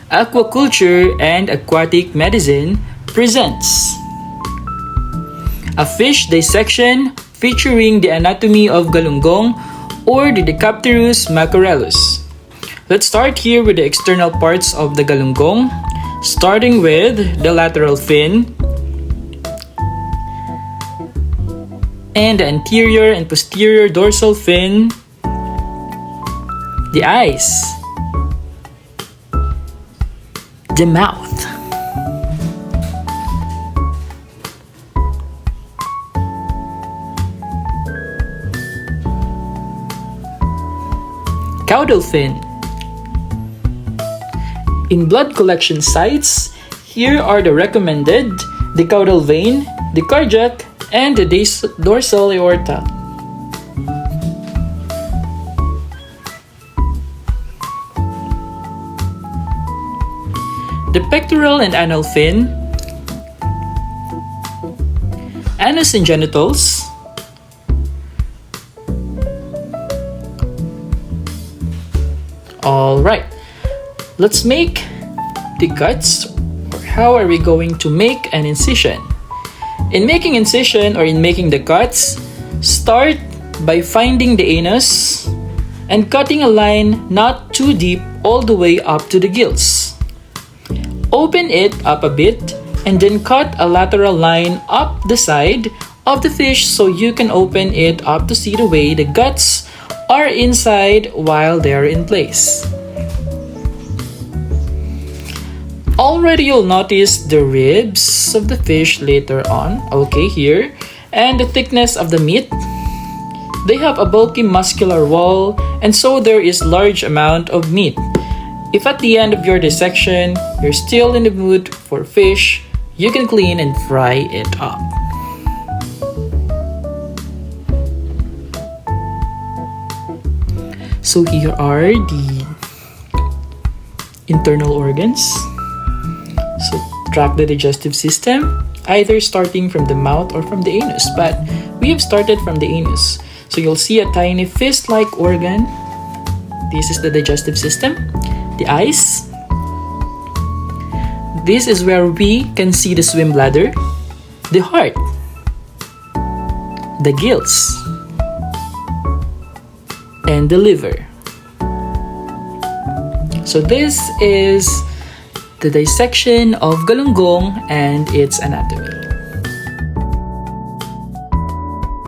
Aquaculture and Aquatic Medicine presents a fish dissection featuring the anatomy of Galunggong or the Decapterus mackerellus. Let's start here with the external parts of the Galunggong, starting with the lateral fin and the anterior and posterior dorsal fin, the eyes, the mouth, caudal fin. In blood collection sites, here are the recommended: the caudal vein, the cardiac, and the dorsal aorta. The pectoral and anal fin, anus and genitals, alright, let's make the guts. Or how are we going to make an incision? In making incision or in making the cuts, start by finding the anus and cutting a line not too deep all the way up to the gills. Open it up a bit and then cut a lateral line up the side of the fish so you can open it up to see the way the guts are inside while they're in place. Already you'll notice the ribs of the fish later on, okay, here, and the thickness of the meat. They have a bulky muscular wall, and so there is large amount of meat. If at the end of your dissection, you're still in the mood for fish, you can clean and fry it up. So here are the internal organs. So track the digestive system, either starting from the mouth or from the anus, but we have started from the anus. So you'll see a tiny fist-like organ. This is the digestive system. The eyes. This is where we can see the swim bladder, the heart, the gills, and the liver. So this is the dissection of Galunggong and its anatomy.